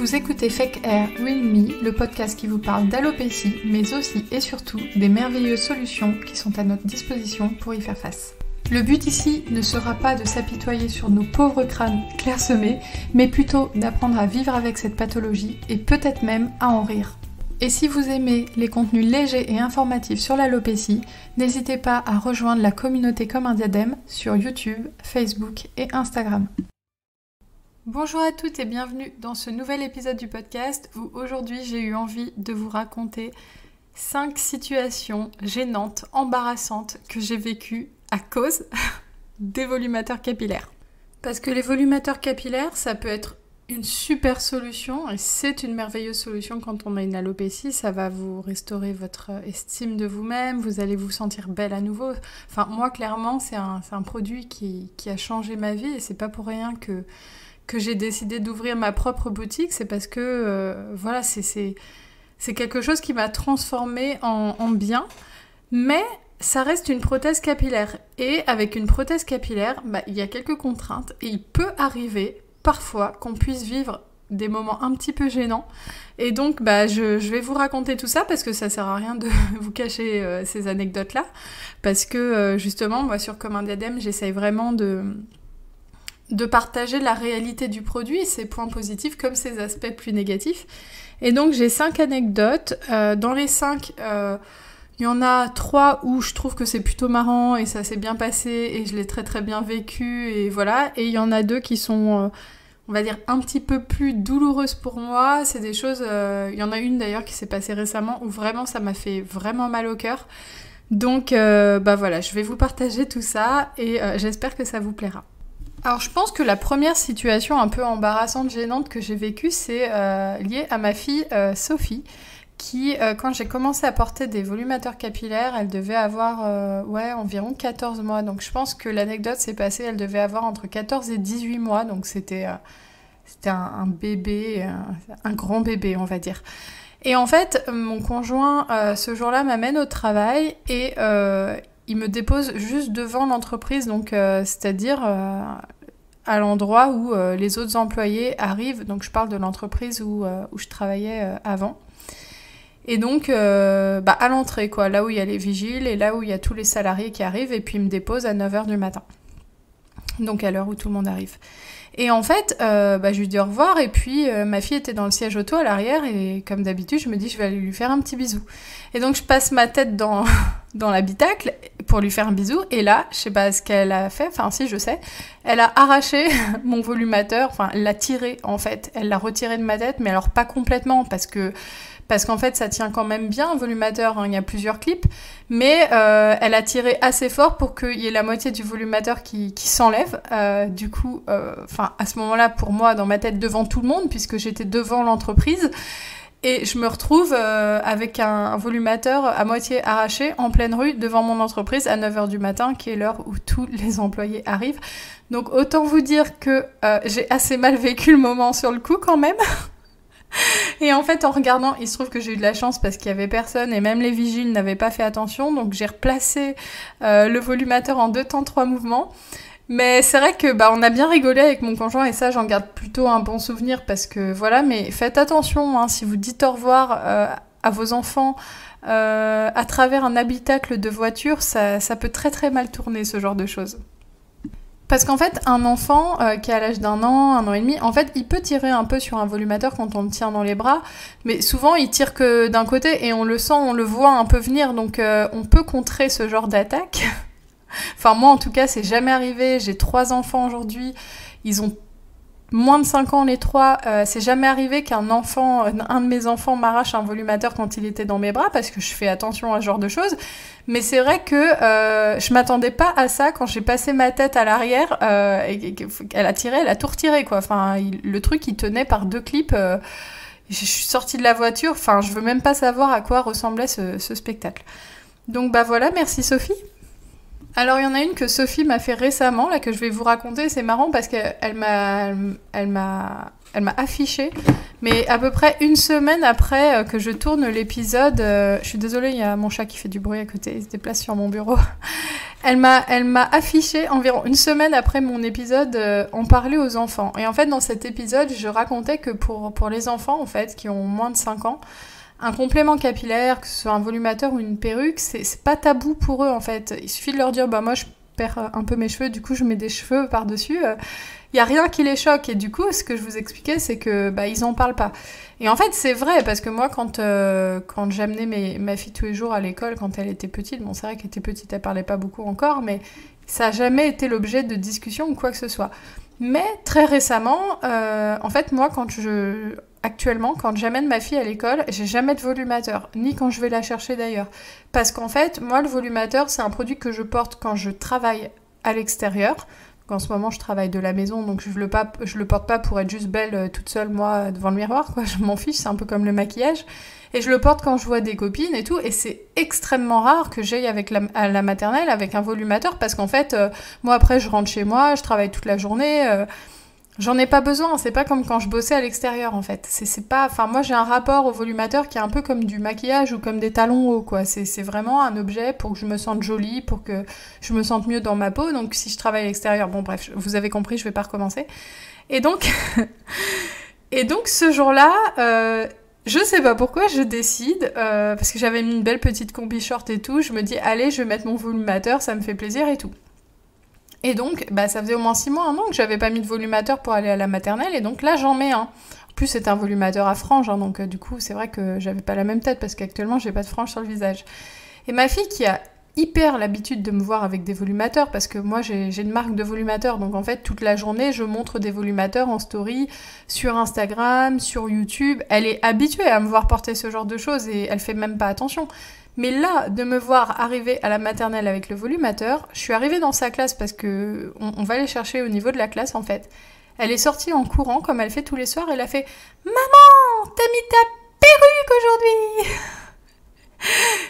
Vous écoutez Fake Hair Real Me, le podcast qui vous parle d'alopécie, mais aussi et surtout des merveilleuses solutions qui sont à notre disposition pour y faire face. Le but ici ne sera pas de s'apitoyer sur nos pauvres crânes clairsemés, mais plutôt d'apprendre à vivre avec cette pathologie et peut-être même à en rire. Et si vous aimez les contenus légers et informatifs sur l'alopécie, n'hésitez pas à rejoindre la communauté comme un diadème sur YouTube, Facebook et Instagram. Bonjour à toutes et bienvenue dans ce nouvel épisode du podcast où aujourd'hui j'ai eu envie de vous raconter 5 situations gênantes, embarrassantes que j'ai vécues à cause des volumateurs capillaires. Parce que les volumateurs capillaires, ça peut être une super solution et c'est une merveilleuse solution quand on a une alopécie. Ça va vous restaurer votre estime de vous-même, vous allez vous sentir belle à nouveau. Enfin, moi, clairement, c'est un produit qui a changé ma vie et c'est pas pour rien que j'ai décidé d'ouvrir ma propre boutique. C'est parce que, voilà, c'est quelque chose qui m'a transformée en bien. Mais ça reste une prothèse capillaire. Et avec une prothèse capillaire, il y a quelques contraintes. Et il peut arriver, parfois, qu'on puisse vivre des moments un petit peu gênants. Et donc, je vais vous raconter tout ça parce que ça sert à rien de vous cacher ces anecdotes-là. Parce que, justement, moi, sur Comme un diadème, j'essaye vraiment de partager la réalité du produit, ses points positifs comme ses aspects plus négatifs. Et donc, j'ai 5 anecdotes. Dans les 5... il y en a 3 où je trouve que c'est plutôt marrant et ça s'est bien passé et je l'ai très très bien vécu et voilà. Et il y en a 2 qui sont, on va dire, un petit peu plus douloureuses pour moi. C'est des choses... il y en a une d'ailleurs qui s'est passée récemment où vraiment ça m'a fait vraiment mal au cœur. Donc voilà, je vais vous partager tout ça et j'espère que ça vous plaira. Alors je pense que la première situation un peu embarrassante, gênante que j'ai vécue, c'est lié à ma fille Sophie, qui, quand j'ai commencé à porter des volumateurs capillaires, elle devait avoir environ 14 mois. Donc je pense que l'anecdote s'est passée, elle devait avoir entre 14 et 18 mois. Donc c'était un bébé, un grand bébé, on va dire. Et en fait, mon conjoint, ce jour-là, m'amène au travail et il me dépose juste devant l'entreprise, donc c'est-à-dire à l'endroit où les autres employés arrivent. Donc je parle de l'entreprise où je travaillais avant. Et donc, à l'entrée, quoi, là où il y a les vigiles et là où il y a tous les salariés qui arrivent, et puis il me dépose à 9h du matin. Donc à l'heure où tout le monde arrive. Et en fait, je lui dis au revoir, et puis ma fille était dans le siège auto à l'arrière, et comme d'habitude, je me dis je vais aller lui faire un petit bisou. Et donc je passe ma tête dans l'habitacle pour lui faire un bisou, et là, je sais pas ce qu'elle a fait, enfin si je sais, elle a arraché mon volumateur, enfin elle l'a tiré en fait, elle l'a retiré de ma tête, mais alors pas complètement, parce qu'en fait, ça tient quand même bien, un volumateur, hein, il y a plusieurs clips, mais elle a tiré assez fort pour qu'il y ait la moitié du volumateur qui s'enlève. Du coup, à ce moment-là, pour moi, dans ma tête, devant tout le monde, puisque j'étais devant l'entreprise, et je me retrouve avec un volumateur à moitié arraché, en pleine rue, devant mon entreprise, à 9h du matin, qui est l'heure où tous les employés arrivent. Donc, autant vous dire que j'ai assez mal vécu le moment sur le coup, quand même. Et en fait, en regardant, il se trouve que j'ai eu de la chance parce qu'il y avait personne et même les vigiles n'avaient pas fait attention, donc j'ai replacé le volumateur en 2 temps 3 mouvements. Mais c'est vrai que on a bien rigolé avec mon conjoint et ça, j'en garde plutôt un bon souvenir parce que voilà, mais faites attention, hein, si vous dites au revoir à vos enfants à travers un habitacle de voiture, ça peut très très mal tourner, ce genre de choses. Parce qu'en fait, un enfant qui a l'âge d'1 an, 1 an et demi, en fait, il peut tirer un peu sur un volumateur quand on le tient dans les bras, mais souvent, il tire que d'un côté et on le sent, on le voit un peu venir, donc on peut contrer ce genre d'attaque. Enfin, moi, en tout cas, c'est jamais arrivé. J'ai 3 enfants aujourd'hui, ils ont moins de 5 ans les 3, c'est jamais arrivé qu'un enfant, un de mes enfants m'arrache un volumateur quand il était dans mes bras, parce que je fais attention à ce genre de choses. Mais c'est vrai que je m'attendais pas à ça quand j'ai passé ma tête à l'arrière et qu'elle a tiré, elle a tout retiré, quoi. Enfin, le truc, il tenait par 2 clips. Je suis sortie de la voiture. Enfin, je veux même pas savoir à quoi ressemblait ce spectacle. Donc voilà, merci Sophie. Alors, il y en a une que Sophie m'a fait récemment, là, que je vais vous raconter. C'est marrant parce qu'elle m'a affiché, mais à peu près 1 semaine après que je tourne l'épisode, je suis désolée, il y a mon chat qui fait du bruit à côté, il se déplace sur mon bureau. Elle m'a affiché environ une semaine après mon épisode en parler aux enfants. Et en fait, dans cet épisode, je racontais que pour les enfants, en fait, qui ont moins de 5 ans, un complément capillaire, que ce soit un volumateur ou une perruque, c'est pas tabou pour eux, en fait. Il suffit de leur dire, bah moi, je perds un peu mes cheveux, du coup, je mets des cheveux par-dessus. Il y a rien qui les choque. Et du coup, ce que je vous expliquais, c'est que bah ils en parlent pas. Et en fait, c'est vrai, parce que moi, quand j'amenais ma fille tous les jours à l'école, quand elle était petite, bon, c'est vrai qu'elle était petite, elle parlait pas beaucoup encore, mais ça n'a jamais été l'objet de discussion ou quoi que ce soit. Mais très récemment, en fait, moi, actuellement, quand j'amène ma fille à l'école, j'ai jamais de volumateur, ni quand je vais la chercher d'ailleurs. Parce qu'en fait, moi, le volumateur, c'est un produit que je porte quand je travaille à l'extérieur. En ce moment, je travaille de la maison, donc je le porte pas pour être juste belle toute seule, moi, devant le miroir, quoi. Je m'en fiche, c'est un peu comme le maquillage. Et je le porte quand je vois des copines et tout, et c'est extrêmement rare que j'aille à la maternelle avec un volumateur, parce qu'en fait, moi, après, je rentre chez moi, je travaille toute la journée, j'en ai pas besoin, c'est pas comme quand je bossais à l'extérieur, en fait. C'est pas... Enfin, moi, j'ai un rapport au volumateur qui est un peu comme du maquillage ou comme des talons hauts, quoi. C'est vraiment un objet pour que je me sente jolie, pour que je me sente mieux dans ma peau. Donc, si je travaille à l'extérieur... Bon, bref, vous avez compris, je vais pas recommencer. Et donc... Et donc, ce jour-là... Je sais pas pourquoi je décide, parce que j'avais mis une belle petite combi short et tout, je me dis, allez, je vais mettre mon volumateur, ça me fait plaisir et tout. Et donc, bah, ça faisait au moins 6 mois, 1 an que j'avais pas mis de volumateur pour aller à la maternelle, et donc là, j'en mets un. En plus, c'était un volumateur à franges, hein, donc du coup, c'est vrai que j'avais pas la même tête, parce qu'actuellement, j'ai pas de franges sur le visage. Et ma fille, qui a hyper l'habitude de me voir avec des volumateurs, parce que moi, j'ai une marque de volumateurs, donc en fait, toute la journée, je montre des volumateurs en story, sur Instagram, sur YouTube. Elle est habituée à me voir porter ce genre de choses, et elle fait même pas attention. Mais là, de me voir arriver à la maternelle avec le volumateur, je suis arrivée dans sa classe parce que on va aller chercher au niveau de la classe en fait. Elle est sortie en courant comme elle fait tous les soirs. Elle a fait « Maman, t'as mis ta perruque aujourd'hui !»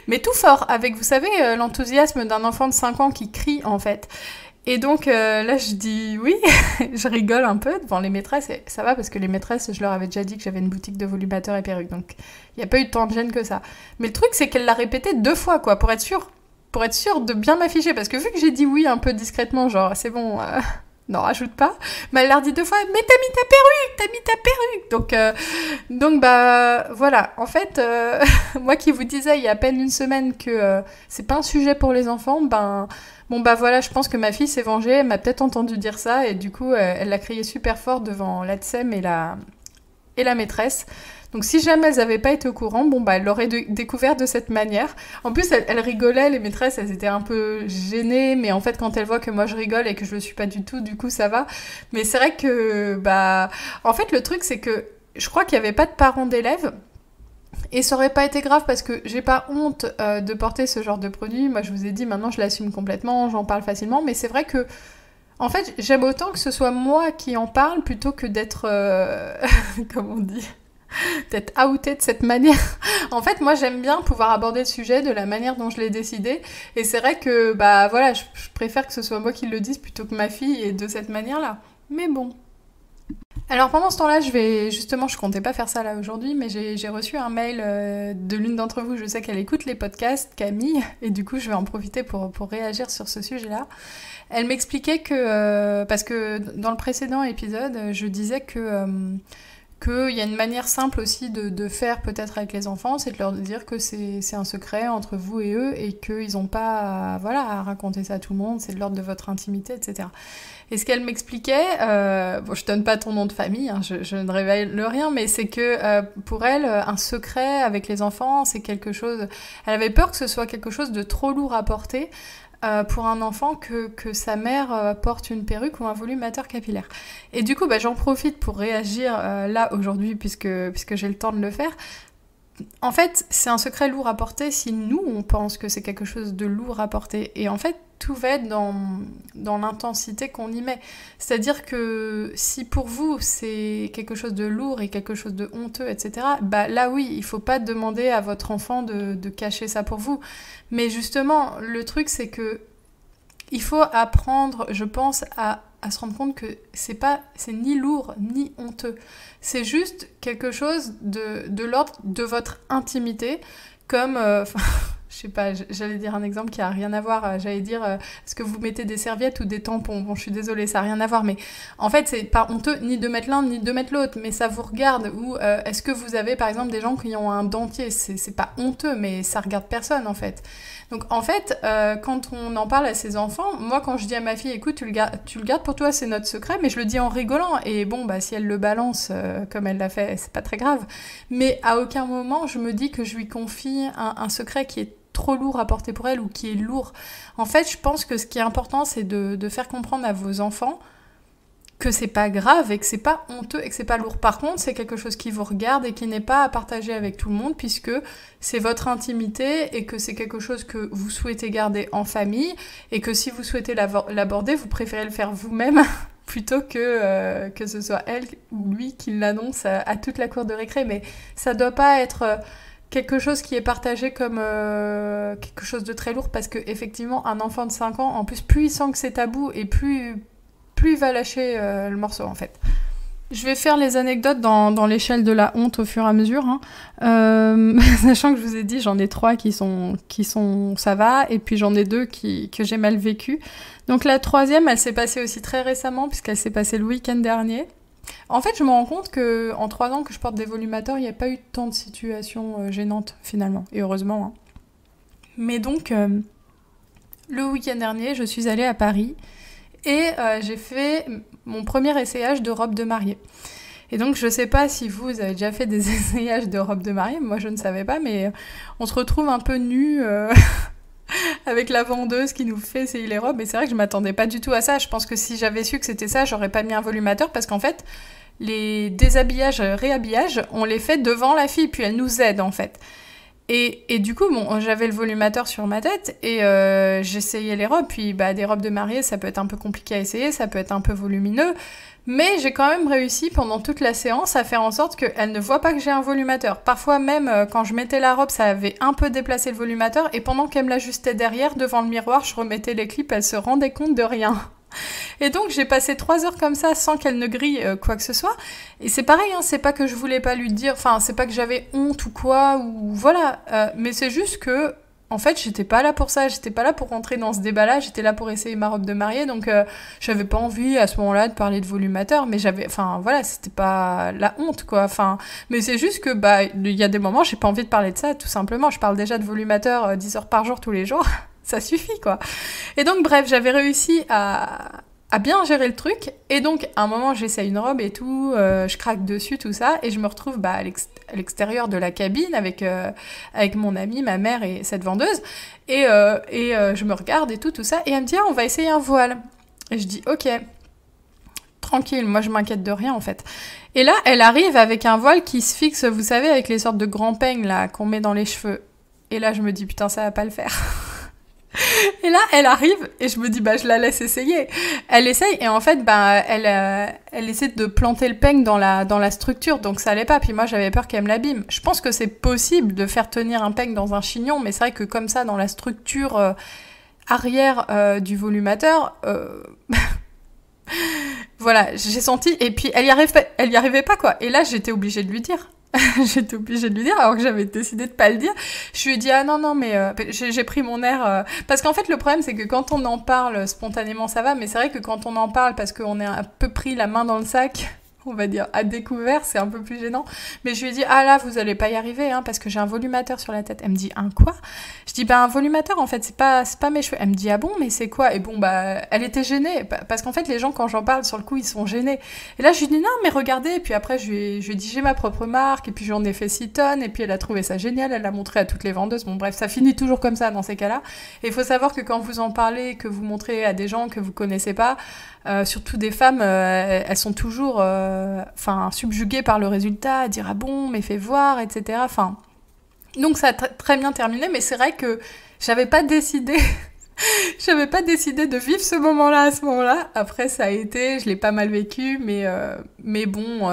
Mais tout fort, avec, vous savez, l'enthousiasme d'un enfant de 5 ans qui crie en fait. Et donc là, je dis oui, je rigole un peu devant les maîtresses, et ça va parce que les maîtresses, je leur avais déjà dit que j'avais une boutique de volumateurs et perruques, donc il n'y a pas eu tant de gêne que ça. Mais le truc, c'est qu'elle l'a répété 2 fois, quoi, pour être sûre de bien m'afficher, parce que vu que j'ai dit oui un peu discrètement, genre c'est bon, non, rajoute pas, mais elle l'a redit 2 fois, mais t'as mis ta perruque, donc bah voilà, en fait, moi qui vous disais il y a à peine une semaine que c'est pas un sujet pour les enfants, bon bah voilà, je pense que ma fille s'est vengée, elle m'a peut-être entendu dire ça, et du coup elle l'a crié super fort devant l'ATSEM et la maîtresse. Donc si jamais elles n'avaient pas été au courant, bon bah elles l'auraient découvert de cette manière. En plus elles rigolaient, les maîtresses, elles étaient un peu gênées, mais en fait quand elles voient que moi je rigole et que je le suis pas du tout, du coup ça va. Mais c'est vrai que bah en fait le truc c'est que je crois qu'il n'y avait pas de parents d'élèves. Et ça aurait pas été grave parce que j'ai pas honte de porter ce genre de produit. Moi je vous ai dit, maintenant je l'assume complètement, j'en parle facilement, mais c'est vrai que en fait j'aime autant que ce soit moi qui en parle plutôt que d'être comment on dit, d'être outée de cette manière. En fait moi j'aime bien pouvoir aborder le sujet de la manière dont je l'ai décidé, et c'est vrai que bah voilà, je préfère que ce soit moi qui le dise plutôt que ma fille, et de cette manière là. Mais bon. Alors pendant ce temps-là, je comptais pas faire ça là aujourd'hui, mais j'ai reçu un mail de l'une d'entre vous, je sais qu'elle écoute les podcasts, Camille, et du coup je vais en profiter pour réagir sur ce sujet-là. Elle m'expliquait que, parce que dans le précédent épisode, je disais qu'il y a une manière simple aussi de faire peut-être avec les enfants, c'est de leur dire que c'est un secret entre vous et eux, et qu'ils n'ont pas à raconter ça à tout le monde, c'est de l'ordre de votre intimité, etc. Et ce qu'elle m'expliquait, bon, je donne pas ton nom de famille, hein, je ne révèle rien, mais c'est que pour elle, un secret avec les enfants, c'est quelque chose... Elle avait peur que ce soit quelque chose de trop lourd à porter pour un enfant que sa mère porte une perruque ou un volumateur capillaire. Et du coup, bah, j'en profite pour réagir là aujourd'hui, puisque j'ai le temps de le faire. En fait, c'est un secret lourd à porter si nous, on pense que c'est quelque chose de lourd à porter. Et en fait, tout va être dans l'intensité qu'on y met. C'est-à-dire que si pour vous, c'est quelque chose de lourd et quelque chose de honteux, etc., bah là, oui, il faut pas demander à votre enfant de cacher ça pour vous. Mais justement, le truc, c'est que il faut apprendre, je pense, à se rendre compte que c'est ni lourd ni honteux. C'est juste quelque chose de l'ordre de votre intimité, comme... je sais pas, j'allais dire un exemple qui a rien à voir. J'allais dire, est-ce que vous mettez des serviettes ou des tampons? Bon, je suis désolée, ça a rien à voir, mais en fait, c'est pas honteux ni de mettre l'un ni de mettre l'autre, mais ça vous regarde. Ou est-ce que vous avez, par exemple, des gens qui ont un dentier? C'est pas honteux, mais ça regarde personne, en fait. Donc, en fait, quand on en parle à ses enfants, moi, quand je dis à ma fille, écoute, tu le gardes pour toi, c'est notre secret, mais je le dis en rigolant. Et bon, bah, si elle le balance comme elle l'a fait, c'est pas très grave. Mais à aucun moment, je me dis que je lui confie un secret qui est trop lourd à porter pour elle ou qui est lourd. En fait, je pense que ce qui est important, c'est de faire comprendre à vos enfants que c'est pas grave et que c'est pas honteux et que c'est pas lourd. Par contre, c'est quelque chose qui vous regarde et qui n'est pas à partager avec tout le monde puisque c'est votre intimité et que c'est quelque chose que vous souhaitez garder en famille et que si vous souhaitez l'aborder, vous préférez le faire vous-même plutôt que ce soit elle ou lui qui l'annonce à toute la cour de récré. Mais ça doit pas être quelque chose qui est partagé comme quelque chose de très lourd parce que effectivement un enfant de 5 ans, en plus plus il sent que c'est tabou et plus il va lâcher le morceau en fait. Je vais faire les anecdotes dans l'échelle de la honte au fur et à mesure. Sachant que je vous ai dit, j'en ai 3 qui sont ça va, et puis j'en ai 2 que j'ai mal vécu. Donc la 3e, elle s'est passée aussi très récemment, puisqu'elle s'est passée le week-end dernier. En fait, je me rends compte qu'en 3 ans que je porte des volumateurs, il n'y a pas eu tant de situations gênantes, finalement. Et heureusement. Mais donc, le week-end dernier, je suis allée à Paris et j'ai fait mon premier essayage de robe de mariée. Et donc, je sais pas si vous avez déjà fait des essayages de robe de mariée. Moi, je ne savais pas, mais on se retrouve un peu nus avec la vendeuse qui nous fait essayer les robes. Et c'est vrai que je m'attendais pas du tout à ça. Je pense que si j'avais su que c'était ça, j'aurais pas mis un volumateur parce qu'en fait, les déshabillages, réhabillages, on les fait devant la fille, puis elle nous aide en fait. Et du coup, bon, j'avais le volumateur sur ma tête et j'essayais les robes. Puis des robes de mariée, ça peut être un peu compliqué à essayer, ça peut être un peu volumineux. Mais j'ai quand même réussi pendant toute la séance à faire en sorte qu'elle ne voit pas que j'ai un volumateur. Parfois même, quand je mettais la robe, ça avait un peu déplacé le volumateur. Et pendant qu'elle me l'ajustait derrière, devant le miroir, je remettais les clips, elle se rendait compte de rien. Et donc j'ai passé 3 heures comme ça sans qu'elle ne grille quoi que ce soit. Et c'est pareil, hein, c'est pas que je voulais pas lui dire, enfin c'est pas que j'avais honte ou quoi, ou voilà, mais c'est juste que en fait j'étais pas là pour ça, j'étais pas là pour rentrer dans ce débat-là, j'étais là pour essayer ma robe de mariée, donc j'avais pas envie à ce moment-là de parler de volumateur, mais enfin voilà, c'était pas la honte quoi, enfin, mais c'est juste que il y a des moments j'ai pas envie de parler de ça, tout simplement, je parle déjà de volumateur 10 heures par jour tous les jours. Ça suffit, quoi. Et donc, bref, j'avais réussi à bien gérer le truc. Et donc, à un moment, j'essaye une robe et tout, je craque dessus, tout ça, et je me retrouve à l'extérieur de la cabine avec mon amie, ma mère et cette vendeuse. Et je me regarde et tout ça. Et elle me dit, ah, on va essayer un voile. Et je dis, ok. Tranquille, moi je m'inquiète de rien en fait. Et là, elle arrive avec un voile qui se fixe, vous savez, avec les sortes de grands peignes là qu'on met dans les cheveux. Et là, je me dis, putain, ça va pas le faire. Et là, elle arrive et je me dis, je la laisse essayer. Elle essaye et en fait, elle essaie de planter le peigne dans la structure, donc ça allait pas. Puis moi, j'avais peur qu'elle me l'abîme. Je pense que c'est possible de faire tenir un peigne dans un chignon, mais c'est vrai que comme ça, dans la structure arrière du volumateur, voilà, j'ai senti. Et puis, elle y arrivait pas, quoi. Et là, j'étais obligée de lui dire. J'étais obligée de lui dire, alors que j'avais décidé de pas le dire. Je lui ai dit, ah non, mais j'ai pris mon air. Parce qu'en fait, le problème, c'est que quand on en parle spontanément, ça va, mais c'est vrai que quand on en parle, parce qu'on est un peu pris la main dans le sac, on va dire à découvert, c'est un peu plus gênant. Mais je lui ai dit, ah là, vous allez pas y arriver, hein, parce que j'ai un volumateur sur la tête. Elle me dit, un quoi? Je dis, un volumateur, en fait, c'est pas mes cheveux. Elle me dit, ah bon, mais c'est quoi? Et bon, elle était gênée, parce qu'en fait, les gens, quand j'en parle, sur le coup, ils sont gênés. Et là, je lui dis, non, mais regardez, et puis après, je lui ai dit, j'ai ma propre marque, et puis j'en ai fait 6 tonnes, et puis elle a trouvé ça génial, elle l'a montré à toutes les vendeuses. Bon, bref, ça finit toujours comme ça, dans ces cas-là. Et il faut savoir que quand vous en parlez, que vous montrez à des gens que vous connaissez pas, surtout des femmes, elles sont toujours subjuguées par le résultat, à dire ah bon, mais fais voir, etc. Donc ça a très bien terminé, mais c'est vrai que j'avais pas décidé de vivre ce moment-là à ce moment-là. Après, ça a été, je l'ai pas mal vécu, mais bon,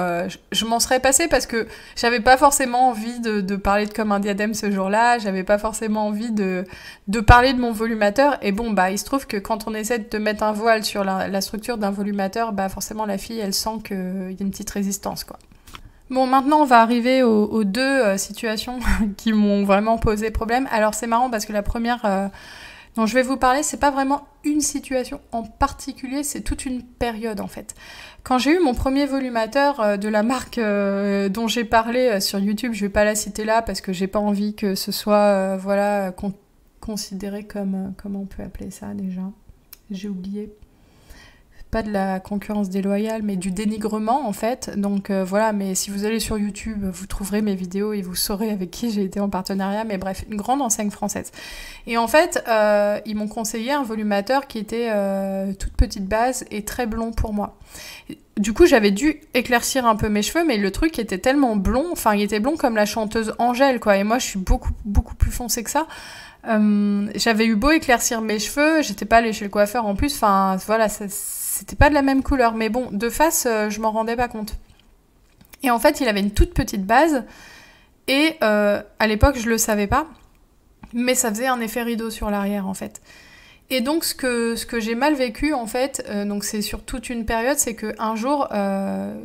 je m'en serais passée parce que j'avais pas forcément envie de parler de comme un diadème ce jour-là, j'avais pas forcément envie de parler de mon volumateur, et bon, il se trouve que quand on essaie de mettre un voile sur la structure d'un volumateur, forcément la fille, elle sent qu'il y a une petite résistance, quoi. Bon, maintenant, on va arriver aux deux situations qui m'ont vraiment posé problème. Alors, c'est marrant parce que la première dont je vais vous parler, c'est pas vraiment une situation en particulier, c'est toute une période, en fait. Quand j'ai eu mon premier volumateur de la marque dont j'ai parlé sur YouTube, je vais pas la citer là parce que j'ai pas envie que ce soit, considéré comme... comment on peut appeler ça, déjà ? J'ai oublié. Pas de la concurrence déloyale, mais du dénigrement en fait. Donc voilà, mais si vous allez sur YouTube, vous trouverez mes vidéos et vous saurez avec qui j'ai été en partenariat. Mais bref, une grande enseigne française. Et en fait, ils m'ont conseillé un volumateur qui était toute petite base et très blond pour moi. Du coup, j'avais dû éclaircir un peu mes cheveux, mais le truc était tellement blond, enfin, il était blond comme la chanteuse Angèle, quoi. Et moi, je suis beaucoup, beaucoup plus foncée que ça. J'avais eu beau éclaircir mes cheveux, j'étais pas allée chez le coiffeur en plus, enfin, voilà, c'était pas de la même couleur, mais bon, de face, je m'en rendais pas compte. Et en fait, il avait une toute petite base, et à l'époque, je le savais pas, mais ça faisait un effet rideau sur l'arrière, en fait. Et donc, ce que j'ai mal vécu, en fait, donc c'est sur toute une période, c'est qu'un jour,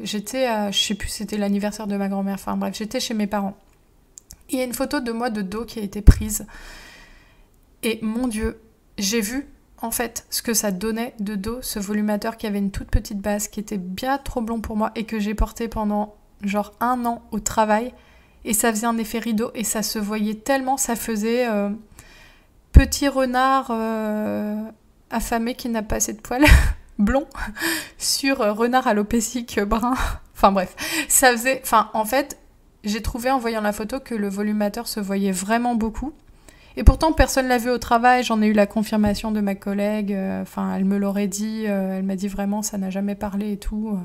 j'étais à, je sais plus, c'était l'anniversaire de ma grand-mère, enfin bref, j'étais chez mes parents. Il y a une photo de moi de dos qui a été prise, et mon Dieu, j'ai vu, en fait, ce que ça donnait de dos, ce volumateur qui avait une toute petite base, qui était bien trop blond pour moi, et que j'ai porté pendant, genre, 1 an au travail, et ça faisait un effet rideau, et ça se voyait tellement, ça faisait petit renard affamé qui n'a pas assez de poils, blond, sur renard alopécique brun, enfin bref, ça faisait, enfin, en fait, j'ai trouvé en voyant la photo que le volumateur se voyait vraiment beaucoup. Et pourtant, personne ne l'a vu au travail, j'en ai eu la confirmation de ma collègue, elle me l'aurait dit, elle m'a dit vraiment, ça n'a jamais parlé et tout.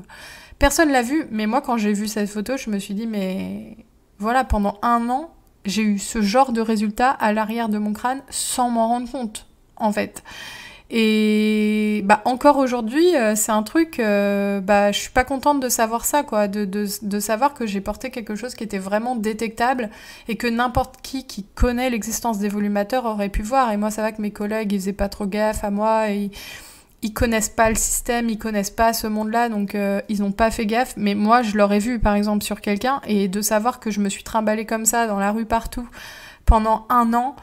Personne ne l'a vu, mais moi, quand j'ai vu cette photo, je me suis dit, mais voilà, pendant 1 an, j'ai eu ce genre de résultat à l'arrière de mon crâne sans m'en rendre compte, en fait. Et encore aujourd'hui, c'est un truc, je suis pas contente de savoir ça, quoi, de savoir que j'ai porté quelque chose qui était vraiment détectable et que n'importe qui connaît l'existence des volumateurs aurait pu voir. Et moi, ça va que mes collègues, ils faisaient pas trop gaffe à moi, et ils connaissent pas le système, ils connaissent pas ce monde-là, donc ils ont pas fait gaffe. Mais moi, je l'aurais vu, par exemple, sur quelqu'un, et de savoir que je me suis trimballée comme ça dans la rue partout pendant 1 an,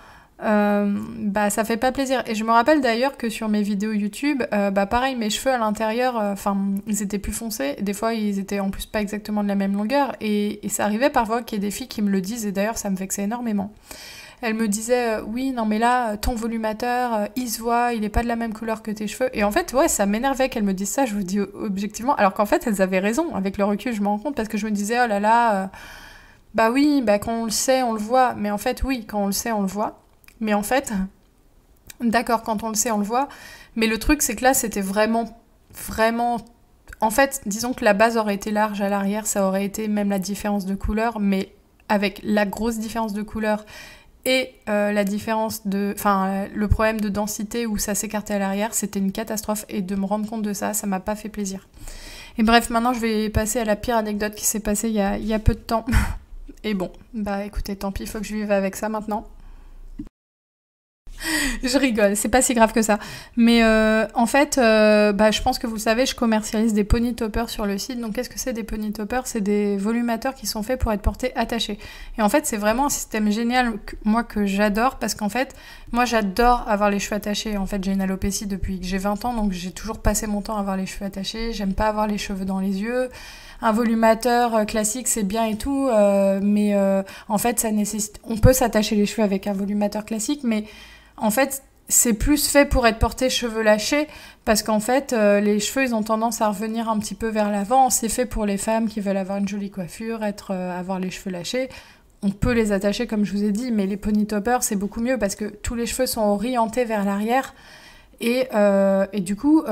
ça fait pas plaisir. Et je me rappelle d'ailleurs que sur mes vidéos YouTube, pareil, mes cheveux à l'intérieur, ils étaient plus foncés. Des fois, ils étaient en plus pas exactement de la même longueur. Et ça arrivait parfois qu'il y ait des filles qui me le disent. Et d'ailleurs, ça me vexait énormément. Elles me disaient, oui, non mais là, ton volumateur, il se voit, il est pas de la même couleur que tes cheveux. Et en fait, ouais, ça m'énervait qu'elles me disent ça, je vous dis objectivement. Alors qu'en fait, elles avaient raison. Avec le recul, je me rends compte parce que je me disais, oh là là, quand on le sait, on le voit. Mais en fait, oui, quand on le sait, on le voit. Mais en fait, d'accord, quand on le sait, on le voit. Mais le truc, c'est que là, c'était vraiment, vraiment... En fait, disons que la base aurait été large à l'arrière, ça aurait été même la différence de couleur, mais avec la grosse différence de couleur et la différence de... Enfin, le problème de densité où ça s'écartait à l'arrière, c'était une catastrophe. Et de me rendre compte de ça, ça m'a pas fait plaisir. Et bref, maintenant, je vais passer à la pire anecdote qui s'est passée il y a peu de temps. Et bon, écoutez, tant pis, il faut que je vive avec ça maintenant. Je rigole, c'est pas si grave que ça. Mais en fait, je pense que vous le savez, je commercialise des pony toppers sur le site. Donc qu'est-ce que c'est des pony toppers ? C'est des volumateurs qui sont faits pour être portés attachés. Et en fait, c'est vraiment un système génial, que j'adore, parce qu'en fait, moi j'adore avoir les cheveux attachés. En fait, j'ai une alopécie depuis que j'ai 20 ans, donc j'ai toujours passé mon temps à avoir les cheveux attachés. J'aime pas avoir les cheveux dans les yeux. Un volumateur classique, c'est bien et tout, mais en fait, ça nécessite... On peut s'attacher les cheveux avec un volumateur classique, mais en fait, c'est plus fait pour être porté cheveux lâchés, parce qu'en fait, les cheveux, ils ont tendance à revenir un petit peu vers l'avant. C'est fait pour les femmes qui veulent avoir une jolie coiffure, avoir les cheveux lâchés. On peut les attacher, comme je vous ai dit, mais les pony toppers, c'est beaucoup mieux, parce que tous les cheveux sont orientés vers l'arrière, et du coup,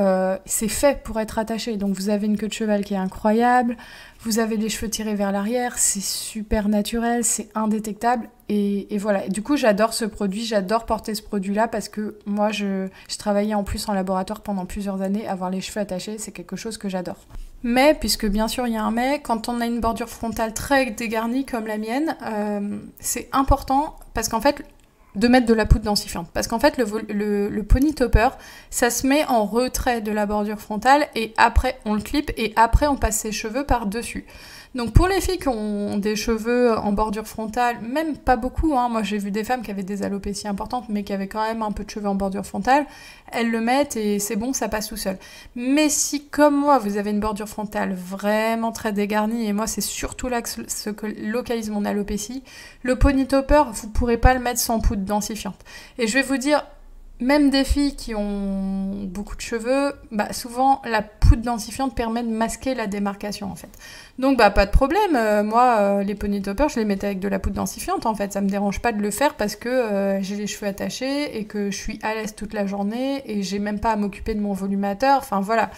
c'est fait pour être attaché. Donc vous avez une queue de cheval qui est incroyable, vous avez les cheveux tirés vers l'arrière, c'est super naturel, c'est indétectable. Et voilà, et du coup j'adore ce produit, j'adore porter ce produit-là parce que moi je travaillais en plus en laboratoire pendant plusieurs années, avoir les cheveux attachés, c'est quelque chose que j'adore. Mais, puisque bien sûr il y a un mais, quand on a une bordure frontale très dégarnie comme la mienne, c'est important parce qu'en fait, de mettre de la poudre densifiante. Parce qu'en fait, le pony topper, ça se met en retrait de la bordure frontale et après on le clip et après on passe ses cheveux par-dessus. Donc pour les filles qui ont des cheveux en bordure frontale, même pas beaucoup, hein, moi j'ai vu des femmes qui avaient des alopécies importantes mais qui avaient quand même un peu de cheveux en bordure frontale, elles le mettent et c'est bon, ça passe tout seul. Mais si comme moi vous avez une bordure frontale vraiment très dégarnie, et moi c'est surtout là que ce que localise mon alopécie, le pony topper, vous pourrez pas le mettre sans poudre densifiante. Et je vais vous dire, même des filles qui ont beaucoup de cheveux, bah souvent la poudre densifiante permet de masquer la démarcation en fait. Donc bah pas de problème, moi les pony toppers je les mettais avec de la poudre densifiante en fait, ça me dérange pas de le faire parce que j'ai les cheveux attachés et que je suis à l'aise toute la journée et j'ai même pas à m'occuper de mon volumateur, enfin voilà.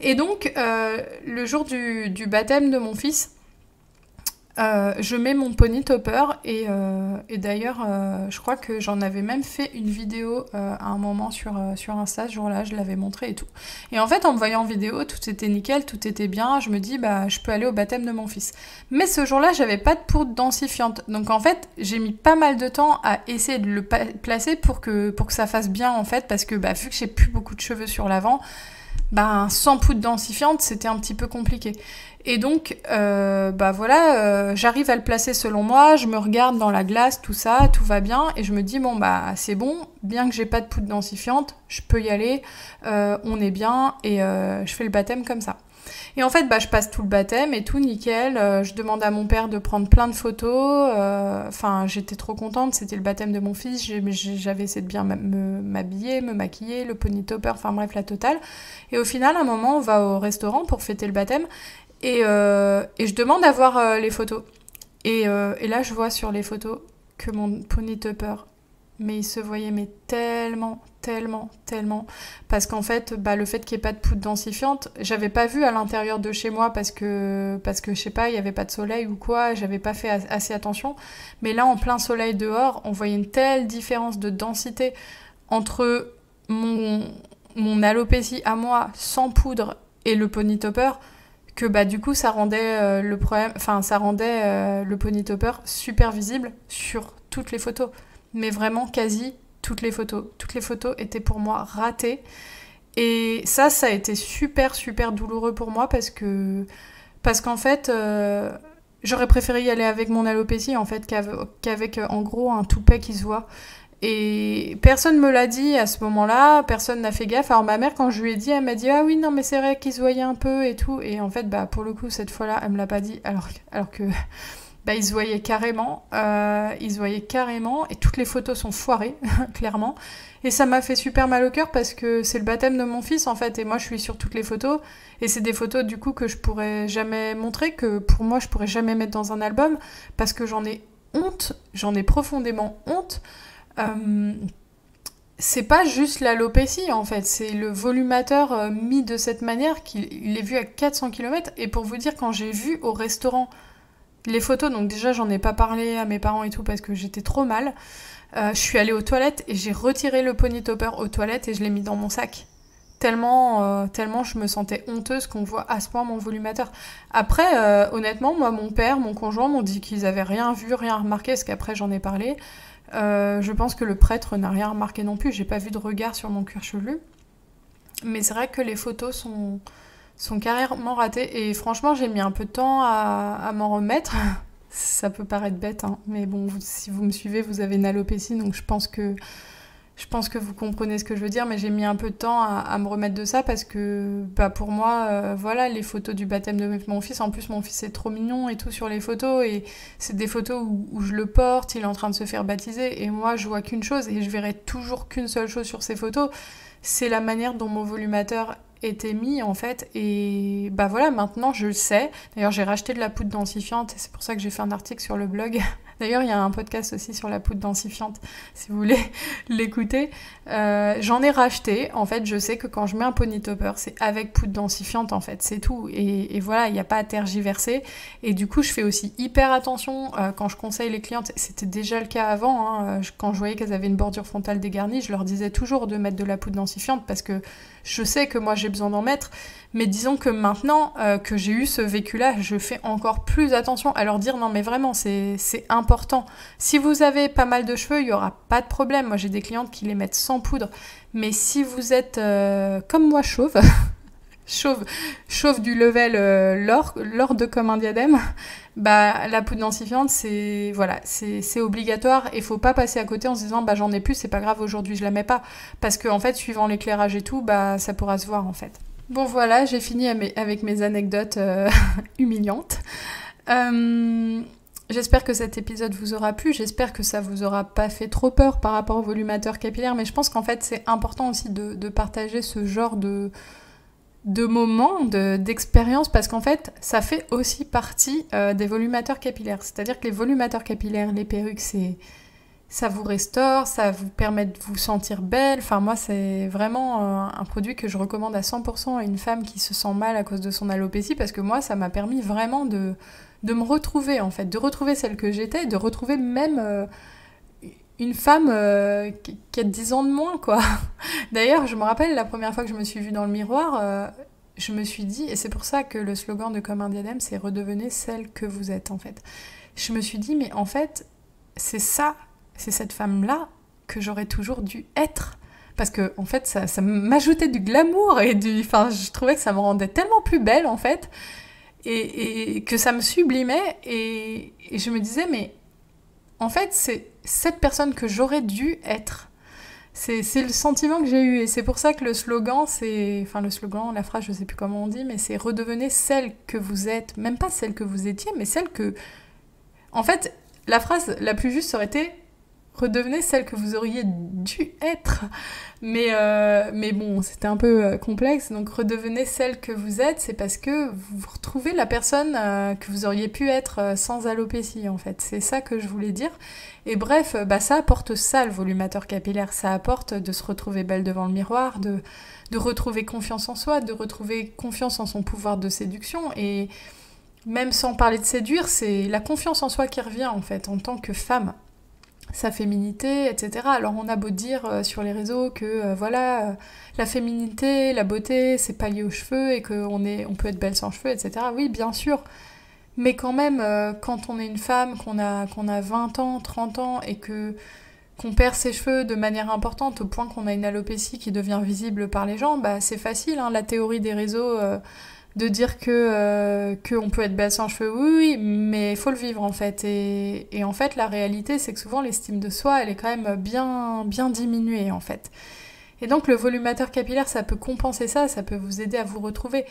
Et donc le jour du baptême de mon fils, je mets mon pony topper et d'ailleurs je crois que j'en avais même fait une vidéo à un moment sur Insta ce jour-là, je l'avais montré et tout. Et en fait en me voyant en vidéo, tout était nickel, tout était bien, je me dis bah je peux aller au baptême de mon fils. Mais ce jour-là j'avais pas de poudre densifiante, donc en fait j'ai mis pas mal de temps à essayer de le placer pour que ça fasse bien en fait, parce que bah vu que j'ai plus beaucoup de cheveux sur l'avant, bah sans poudre densifiante c'était un petit peu compliqué. Et donc, bah voilà, j'arrive à le placer selon moi, je me regarde dans la glace, tout ça, tout va bien, et je me dis, bon, bah c'est bon, bien que j'ai pas de poudre densifiante, je peux y aller, on est bien, et je fais le baptême comme ça. Et en fait, bah, je passe tout le baptême et tout nickel, je demande à mon père de prendre plein de photos, enfin, j'étais trop contente, c'était le baptême de mon fils, j'avais essayé de bien m'habiller, me maquiller, le pony topper, enfin bref, la totale. Et au final, à un moment, on va au restaurant pour fêter le baptême, et je demande à voir les photos. Et là, je vois sur les photos que mon pony topper, mais il se voyait mais tellement, parce qu'en fait, bah, le fait qu'il n'y ait pas de poudre densifiante, j'avais pas vu à l'intérieur de chez moi parce que je sais pas, il n'y avait pas de soleil ou quoi, j'avais pas fait assez attention. Mais là, en plein soleil dehors, on voyait une telle différence de densité entre mon alopécie à moi sans poudre et le pony topper, que bah du coup ça rendait le pony topper super visible sur toutes les photos, mais vraiment quasi toutes les photos étaient pour moi ratées, et ça a été super douloureux pour moi parce qu'en fait j'aurais préféré y aller avec mon alopécie en fait qu'avec en gros un toupet qui se voit. Et personne me l'a dit à ce moment-là, personne n'a fait gaffe. Alors ma mère, quand je lui ai dit, elle m'a dit « Ah oui, non mais c'est vrai qu'il se voyait un peu et tout ». Et en fait, bah pour le coup, cette fois-là, elle me l'a pas dit, alors que bah, il se voyait carrément. Et toutes les photos sont foirées, clairement. Et ça m'a fait super mal au cœur parce que c'est le baptême de mon fils en fait, et moi je suis sur toutes les photos. Et c'est des photos du coup que je pourrais jamais montrer, que pour moi je pourrais jamais mettre dans un album, parce que j'en ai honte, j'en ai profondément honte. C'est pas juste l'alopécie en fait, c'est le volumateur mis de cette manière qu'il est vu à 400 km. Et pour vous dire, quand j'ai vu au restaurant les photos, donc déjà j'en ai pas parlé à mes parents et tout parce que j'étais trop mal, je suis allée aux toilettes et j'ai retiré le pony topper aux toilettes et je l'ai mis dans mon sac. Tellement je me sentais honteuse qu'on voit à ce point mon volumateur. Après, honnêtement, moi, mon père, mon conjoint m'ont dit qu'ils avaient rien vu, rien remarqué, parce qu'après j'en ai parlé. Je pense que le prêtre n'a rien remarqué non plus, j'ai pas vu de regard sur mon cuir chevelu. Mais c'est vrai que les photos sont carrément ratées, et franchement j'ai mis un peu de temps à m'en remettre. Ça peut paraître bête, hein, mais bon, si vous me suivez, vous avez une alopécie, donc je pense que vous comprenez ce que je veux dire, mais j'ai mis un peu de temps à me remettre de ça parce que bah pour moi, voilà, les photos du baptême de mon fils, en plus mon fils est trop mignon et tout sur les photos, et c'est des photos où je le porte, il est en train de se faire baptiser, et moi je vois qu'une chose, et je verrai toujours qu'une seule chose sur ces photos, c'est la manière dont mon volumateur était mis en fait. Et bah voilà, maintenant je le sais. D'ailleurs j'ai racheté de la poudre densifiante, et c'est pour ça que j'ai fait un article sur le blog. D'ailleurs il y a un podcast aussi sur la poudre densifiante si vous voulez l'écouter. J'en ai racheté, en fait je sais que quand je mets un pony topper c'est avec poudre densifiante en fait, c'est tout, et voilà, il n'y a pas à tergiverser. Et du coup je fais aussi hyper attention quand je conseille les clientes, c'était déjà le cas avant, hein, quand je voyais qu'elles avaient une bordure frontale dégarnie, je leur disais toujours de mettre de la poudre densifiante parce que je sais que moi j'ai besoin d'en mettre, mais disons que maintenant que j'ai eu ce vécu-là, je fais encore plus attention à leur dire non mais vraiment c'est important. Si vous avez pas mal de cheveux, il n'y aura pas de problème. Moi j'ai des clientes qui les mettent sans poudre, mais si vous êtes comme moi chauve, chauffe du level l'or comme un diadème, bah la poudre densifiante c'est obligatoire et faut pas passer à côté en se disant bah j'en ai plus, c'est pas grave, aujourd'hui je la mets pas, parce que en fait suivant l'éclairage et tout, bah ça pourra se voir en fait. Bon voilà, j'ai fini avec mes anecdotes humiliantes. J'espère que cet épisode vous aura plu, j'espère que ça vous aura pas fait trop peur par rapport au volumateur capillaire, mais je pense qu'en fait c'est important aussi de partager ce genre de moments, d'expériences, parce qu'en fait ça fait aussi partie des volumateurs capillaires. C'est-à-dire que les volumateurs capillaires, les perruques, ça vous restaure, ça vous permet de vous sentir belle. Enfin moi c'est vraiment un produit que je recommande à 100% à une femme qui se sent mal à cause de son alopécie, parce que moi ça m'a permis vraiment de me retrouver en fait, de retrouver celle que j'étais, de retrouver même une femme qui a 10 ans de moins quoi. D'ailleurs je me rappelle la première fois que je me suis vue dans le miroir, je me suis dit, et c'est pour ça que le slogan de Comme un diadème c'est redevenez celle que vous êtes en fait. Je me suis dit mais en fait c'est cette femme-là que j'aurais toujours dû être. Parce que, en fait, ça m'ajoutait du glamour et enfin, je trouvais que ça me rendait tellement plus belle, en fait, et que ça me sublimait. Et je me disais, mais en fait, c'est cette personne que j'aurais dû être. C'est le sentiment que j'ai eu. Et c'est pour ça que le slogan, la phrase, je sais plus comment on dit, mais c'est redevenez celle que vous êtes. Même pas celle que vous étiez, mais celle que... En fait, la phrase la plus juste aurait été redevenez celle que vous auriez dû être. Mais bon, c'était un peu complexe. Donc redevenez celle que vous êtes, c'est parce que vous retrouvez la personne que vous auriez pu être sans alopécie, en fait. C'est ça que je voulais dire. Et bref, ça apporte ça, le volumateur capillaire. Ça apporte de se retrouver belle devant le miroir, de retrouver confiance en soi, de retrouver confiance en son pouvoir de séduction. Et même sans parler de séduire, c'est la confiance en soi qui revient, en fait, en tant que femme. Sa féminité, etc. Alors on a beau dire sur les réseaux que la féminité, la beauté, c'est pas lié aux cheveux et qu'on peut être belle sans cheveux, etc. Oui, bien sûr. Mais quand même, quand on est une femme, qu'on a 20 ans, 30 ans et qu'on perd ses cheveux de manière importante au point qu'on a une alopécie qui devient visible par les gens, bah c'est facile, hein, la théorie des réseaux... de dire qu'on peut être belle sans cheveux, oui, mais il faut le vivre en fait. Et en fait, la réalité, c'est que souvent l'estime de soi, elle est quand même bien diminuée en fait. Et donc le volumateur capillaire, ça peut compenser ça peut vous aider à vous retrouver.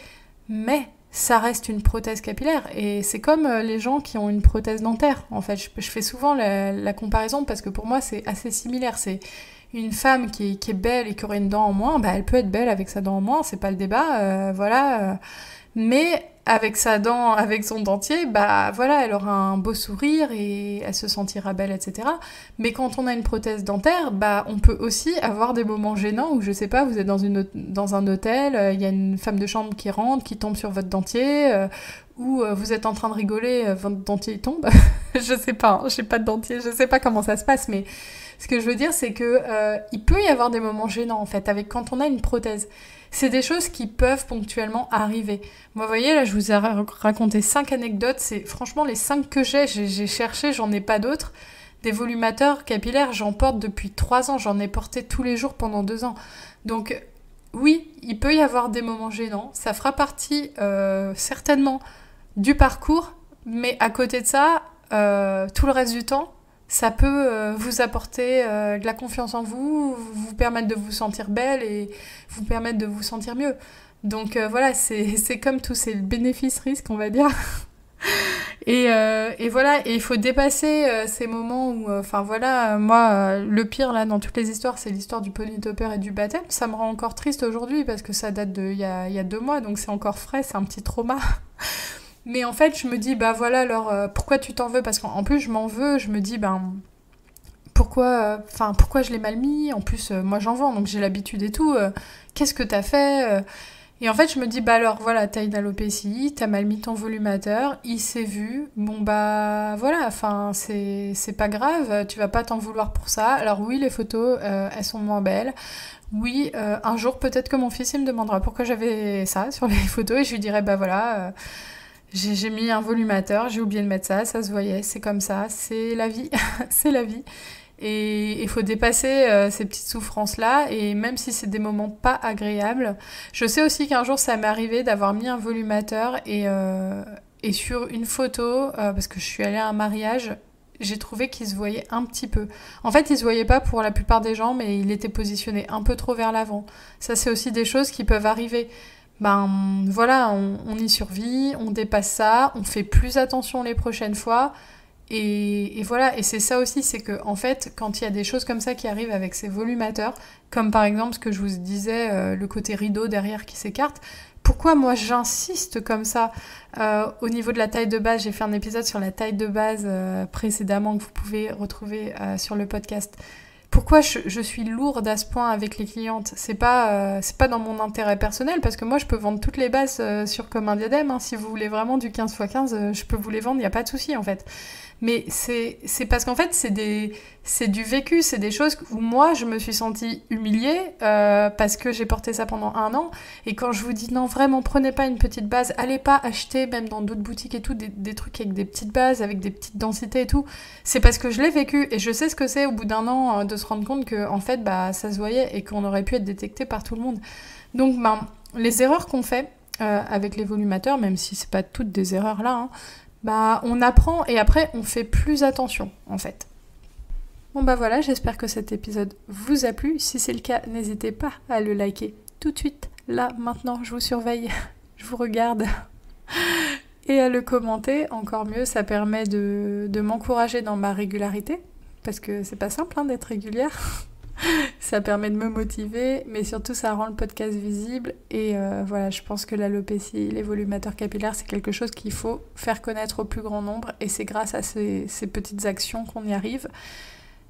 Mais ça reste une prothèse capillaire. Et c'est comme les gens qui ont une prothèse dentaire. En fait, je fais souvent la comparaison parce que pour moi, c'est assez similaire. C'est une femme qui est belle et qui aurait une dent en moins, bah, elle peut être belle avec sa dent en moins, c'est pas le débat, mais avec sa dent, avec son dentier, bah voilà, elle aura un beau sourire et elle se sentira belle, etc. Mais quand on a une prothèse dentaire, bah on peut aussi avoir des moments gênants où, je sais pas, vous êtes dans un hôtel, il y a une femme de chambre qui rentre, qui tombe sur votre dentier, ou vous êtes en train de rigoler, votre dentier tombe. Je sais pas, j'ai pas de dentier, je sais pas comment ça se passe, mais ce que je veux dire, c'est que il peut y avoir des moments gênants en fait, quand on a une prothèse. C'est des choses qui peuvent ponctuellement arriver. Moi, vous voyez, là, je vous ai raconté 5 anecdotes. C'est franchement les 5 que j'ai cherché, j'en ai pas d'autres. Des volumateurs capillaires, j'en porte depuis 3 ans. J'en ai porté tous les jours pendant 2 ans. Donc, oui, il peut y avoir des moments gênants. Ça fera partie, certainement, du parcours. Mais à côté de ça, tout le reste du temps, ça peut vous apporter de la confiance en vous, vous permettre de vous sentir belle et vous permettre de vous sentir mieux. Donc voilà, c'est comme tout, c'est le bénéfice-risque, on va dire. Et voilà, et il faut dépasser ces moments où, moi, le pire là dans toutes les histoires, c'est l'histoire du pony topper et du baptême. Ça me rend encore triste aujourd'hui parce que ça date d'il y a 2 mois, donc c'est encore frais, c'est un petit trauma. Mais en fait, je me dis, bah voilà, alors pourquoi tu t'en veux ? Parce qu'en plus, je m'en veux, je me dis, pourquoi je l'ai mal mis ? En plus, moi j'en vends, donc j'ai l'habitude et tout. Qu'est-ce que t'as fait ? Et en fait, je me dis, bah alors voilà, t'as une alopécie, t'as mal mis ton volumateur, il s'est vu, bon bah voilà, c'est pas grave, tu vas pas t'en vouloir pour ça. Alors oui, les photos, elles sont moins belles. Oui, un jour, peut-être que mon fils, il me demandera pourquoi j'avais ça sur les photos, et je lui dirai, bah voilà... J'ai mis un volumateur, j'ai oublié de mettre ça se voyait, c'est comme ça, c'est la vie, c'est la vie. Et il faut dépasser ces petites souffrances-là, et même si c'est des moments pas agréables. Je sais aussi qu'un jour, ça m'est arrivé d'avoir mis un volumateur, et sur une photo, parce que je suis allée à un mariage, j'ai trouvé qu'il se voyait un petit peu. En fait, il se voyait pas pour la plupart des gens, mais il était positionné un peu trop vers l'avant. Ça, c'est aussi des choses qui peuvent arriver. Ben voilà, on y survit, on dépasse ça, on fait plus attention les prochaines fois. Et voilà, et c'est ça aussi, c'est que en fait, quand il y a des choses comme ça qui arrivent avec ces volumateurs, comme par exemple ce que je vous disais, le côté rideau derrière qui s'écarte, pourquoi moi j'insiste comme ça au niveau de la taille de base? J'ai fait un épisode sur la taille de base précédemment que vous pouvez retrouver sur le podcast. Pourquoi je suis lourde à ce point avec les clientes? C'est pas dans mon intérêt personnel, parce que moi je peux vendre toutes les bases sur comme un diadème, hein. Si vous voulez vraiment du 15x15, je peux vous les vendre, il n'y a pas de souci en fait. Mais c'est parce qu'en fait c'est du vécu, c'est des choses où moi je me suis sentie humiliée parce que j'ai porté ça pendant 1 an. Et quand je vous dis non, vraiment prenez pas une petite base, allez pas acheter même dans d'autres boutiques et tout des trucs avec des petites bases, avec des petites densités et tout, c'est parce que je l'ai vécu et je sais ce que c'est au bout d'1 an de se rendre compte que en fait bah ça se voyait et qu'on aurait pu être détecté par tout le monde. Donc ben les erreurs qu'on fait avec les volumateurs, même si c'est pas toutes des erreurs là, hein, bah on apprend et après on fait plus attention en fait. Bon bah voilà, j'espère que cet épisode vous a plu. Si c'est le cas, n'hésitez pas à le liker tout de suite. Là, maintenant, je vous surveille, je vous regarde. Et à le commenter, encore mieux, ça permet de m'encourager dans ma régularité. Parce que c'est pas simple hein, d'être régulière. Ça permet de me motiver, mais surtout ça rend le podcast visible. Et voilà, je pense que l'alopécie, les volumateurs capillaires, c'est quelque chose qu'il faut faire connaître au plus grand nombre. Et c'est grâce à ces petites actions qu'on y arrive.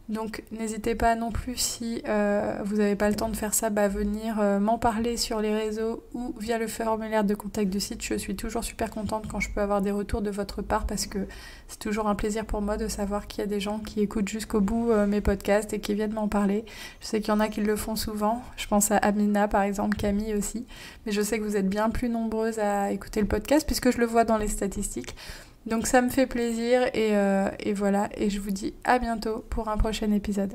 Donc n'hésitez pas non plus, si vous n'avez pas le temps de faire ça, à venir m'en parler sur les réseaux ou via le formulaire de contact du site. Je suis toujours super contente quand je peux avoir des retours de votre part, parce que c'est toujours un plaisir pour moi de savoir qu'il y a des gens qui écoutent jusqu'au bout mes podcasts et qui viennent m'en parler. Je sais qu'il y en a qui le font souvent, je pense à Amina par exemple, Camille aussi, mais je sais que vous êtes bien plus nombreuses à écouter le podcast puisque je le vois dans les statistiques. Donc ça me fait plaisir et voilà, et je vous dis à bientôt pour un prochain épisode.